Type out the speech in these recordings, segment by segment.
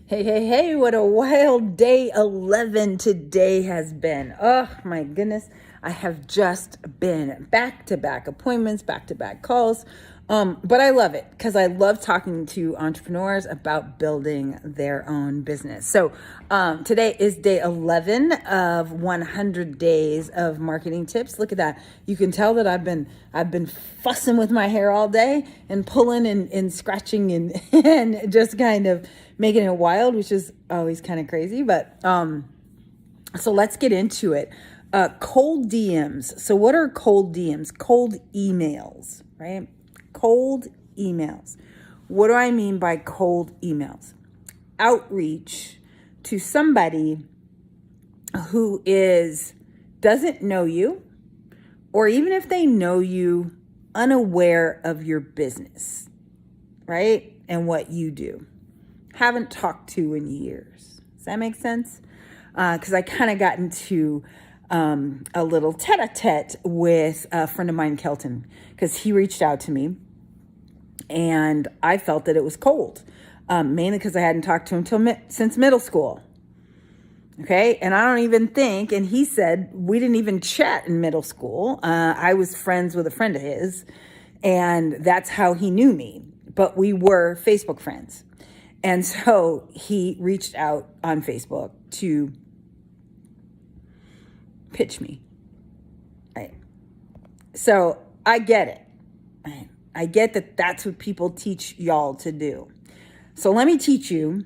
Hey, hey, hey, what a wild day 11 today has been. Oh my goodness. I have just been back to back appointments, back to back calls. But I love it because I love talking to entrepreneurs about building their own business. So today is day 11 of 100 days of marketing tips. Look at that. You can tell that I've been fussing with my hair all day and pulling and scratching and, and just kind of making it wild, which is always kind of crazy. But so let's get into it. Cold DMs. So what are cold DMs? Cold emails, right? Cold emails. What do I mean by cold emails? Outreach to somebody who doesn't know you, or even if they know you, unaware of your business, right? And what you do. Haven't talked to in years. Does that make sense? Because I kind of got into a little tete-a-tete with a friend of mine, Kelton, because he reached out to me and I felt that it was cold, mainly because I hadn't talked to him since middle school. Okay, and I don't even think, and he said we didn't even chat in middle school. I was friends with a friend of his, and that's how he knew me, but we were Facebook friends. And so he reached out on Facebook to pitch me. Right. So I get it. Right. I get that that's what people teach y'all to do. So let me teach you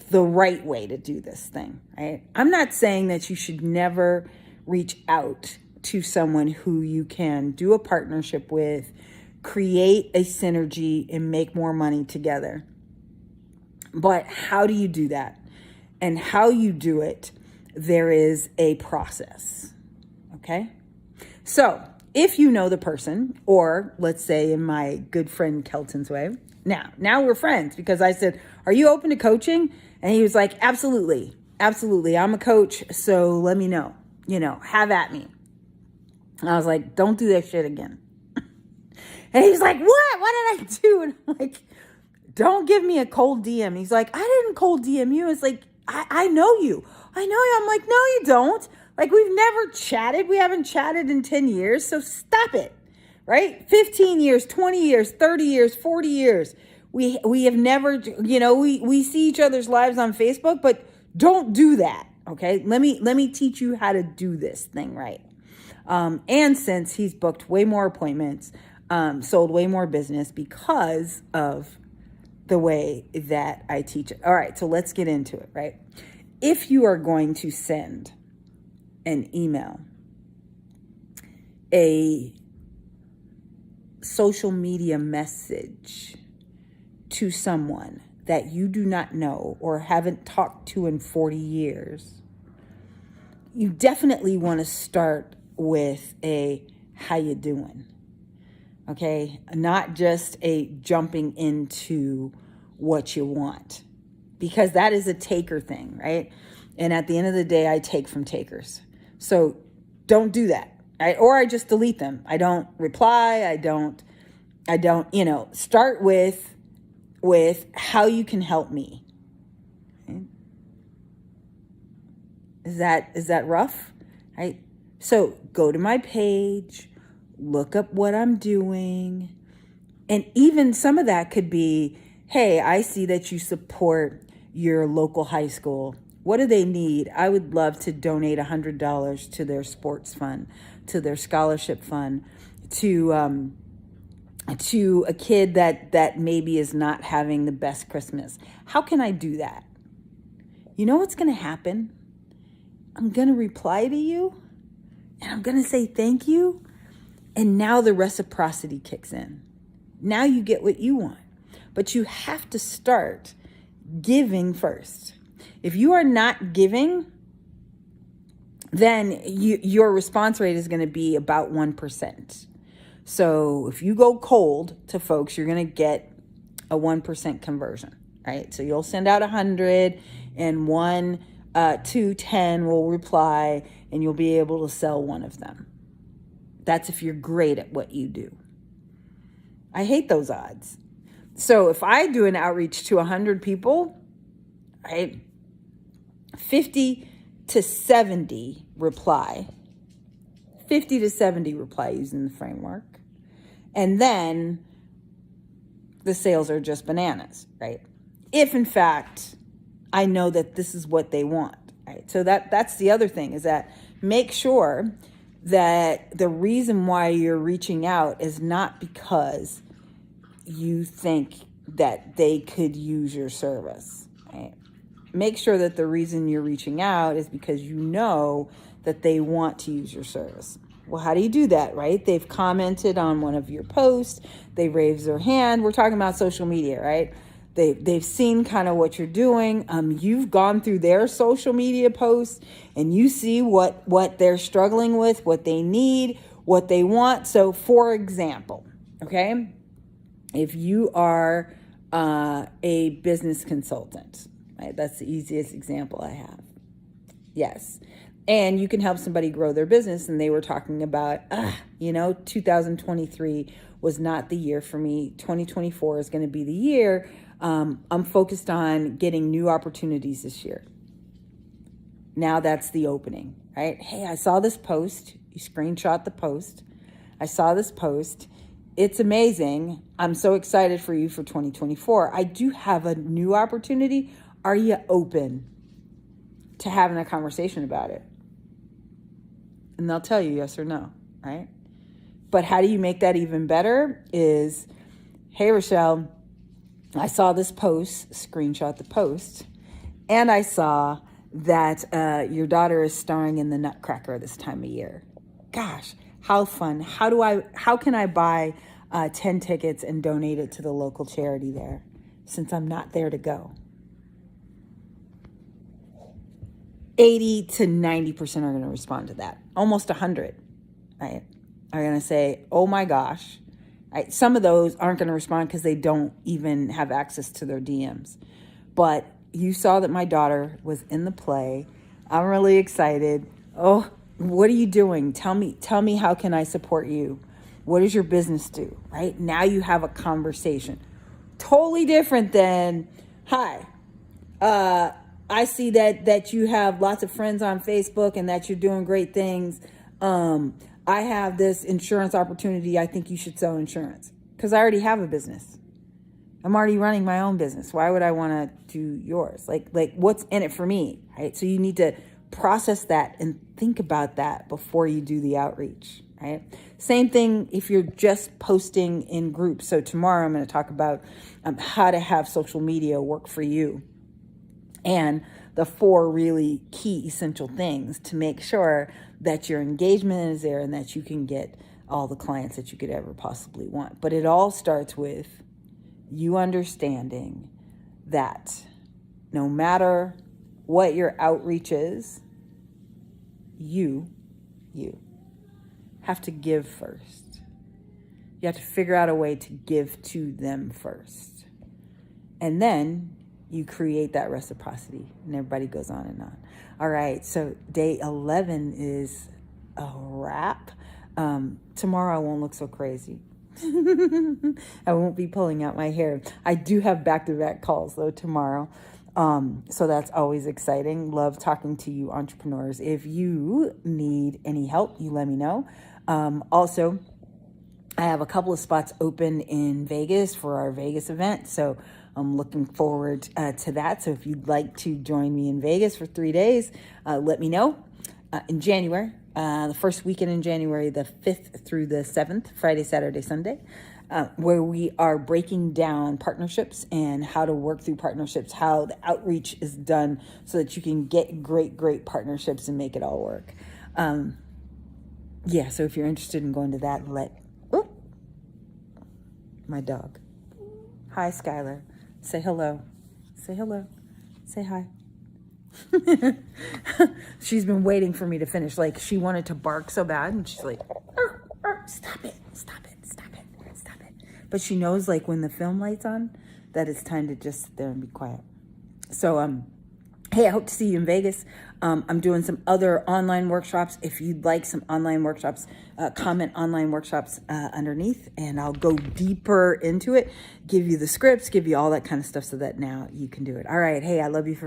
the right way to do this thing. Right. I'm not saying that you should never reach out to someone who you can do a partnership with, create a synergy, and make more money together. But how do you do that? And how you do it, there is a process. Okay? So if you know the person, or let's say in my good friend Kelton's way, now we're friends because I said, are you open to coaching? And he was like, absolutely. Absolutely. I'm a coach. So let me know, have at me. And I was like, don't do that shit again. And he was like, what did I do? And I'm like, don't give me a cold DM. He's like, I didn't cold DM you. It's like, I know you. I know you. I'm like, no, you don't. Like, we've never chatted. We haven't chatted in 10 years. So stop it, right? 15 years, 20 years, 30 years, 40 years. We have never, we see each other's lives on Facebook, but don't do that. Okay. Let me teach you how to do this thing right. And since he's booked way more appointments, sold way more business because of the way that I teach it. All right, so let's get into it, right? If you are going to send an email, a social media message to someone that you do not know or haven't talked to in 40 years, you definitely want to start with a how you doing? Okay, not just a jumping into what you want, because that is a taker thing, right? And at the end of the day, I take from takers. So don't do that. Or I just delete them. I don't reply. I don't, start with how you can help me. Okay? Is that rough? Right? So go to my page, look up what I'm doing. And even some of that could be, hey, I see that you support your local high school. What do they need? I would love to donate $100 to their sports fund, to their scholarship fund, to a kid that maybe is not having the best Christmas. How can I do that? You know what's going to happen? I'm going to reply to you and I'm going to say thank you. And now the reciprocity kicks in. Now you get what you want. But you have to start giving first. If you are not giving, then your response rate is going to be about 1%. So if you go cold to folks, you're going to get a 1% conversion, right? So you'll send out 100 and 1 to 10 will reply and you'll be able to sell one of them. That's if you're great at what you do. I hate those odds. So if I do an outreach to 100 people, right? 50 to 70 reply. 50 to 70 reply using the framework. And then the sales are just bananas, right? If in fact I know that this is what they want, right? So that's the other thing, is that make sure that the reason why you're reaching out is not because you think that they could use your service, right? Make sure that the reason you're reaching out is because you know that they want to use your service. Well, how do you do that, right? They've commented on one of your posts. They raised their hand. We're talking about social media, right? They've seen kind of what you're doing. You've gone through their social media posts and you see what they're struggling with, what they need, what they want. So for example, okay, if you are a business consultant, right? That's the easiest example I have. Yes. And you can help somebody grow their business. And they were talking about, 2023 was not the year for me. 2024 is going to be the year. I'm focused on getting new opportunities this year. Now that's the opening, right? Hey, I saw this post. You screenshot the post. I saw this post. It's amazing. I'm so excited for you for 2024. I do have a new opportunity. Are you open to having a conversation about it? And they'll tell you yes or no, right? But how do you make that even better is, hey, Rochelle, I saw this post, screenshot the post, and I saw that your daughter is starring in the Nutcracker this time of year. Gosh, how fun. How can I buy 10 tickets and donate it to the local charity there, since I'm not there to go? 80 to 90% are going to respond to that. Almost 100, right? Are going to say, oh my gosh. Right? Some of those aren't going to respond because they don't even have access to their DMs. But you saw that my daughter was in the play. I'm really excited. Oh, what are you doing? Tell me how can I support you? What does your business do? Right? Now you have a conversation. Totally different than, hi, I see that you have lots of friends on Facebook and that you're doing great things. I have this insurance opportunity. I think you should sell insurance, because I already have a business. I'm already running my own business. Why would I want to do yours? Like what's in it for me, right? So you need to process that and think about that before you do the outreach, right? Same thing if you're just posting in groups. So tomorrow I'm going to talk about how to have social media work for you, and the 4 really key essential things to make sure that your engagement is there and that you can get all the clients that you could ever possibly want. But it all starts with you understanding that no matter what your outreach is, you have to give first. You have to figure out a way to give to them first. And then you create that reciprocity, and everybody goes on and on. All right, so day 11 is a wrap. Tomorrow I won't look so crazy. I won't be pulling out my hair. I do have back-to-back calls, though, tomorrow. So that's always exciting. Love talking to you entrepreneurs. If you need any help, you let me know. Also, I have a couple of spots open in Vegas for our Vegas event. So I'm looking forward to that. So if you'd like to join me in Vegas for 3 days, let me know. In January, the first weekend in January, the 5th through the 7th, Friday, Saturday, Sunday, where we are breaking down partnerships and how to work through partnerships, how the outreach is done so that you can get great partnerships and make it all work. So if you're interested in going to that, my dog. Hi, Skylar. Say hello. Say hello. Say hi. She's been waiting for me to finish. Like, she wanted to bark so bad, and she's like, stop it. But she knows, like, when the film light's on, that it's time to just sit there and be quiet. So, hey, I hope to see you in Vegas. I'm doing some other online workshops. If you'd like some online workshops, comment online workshops underneath, and I'll go deeper into it, give you the scripts, give you all that kind of stuff so that now you can do it. All right. Hey, I love you for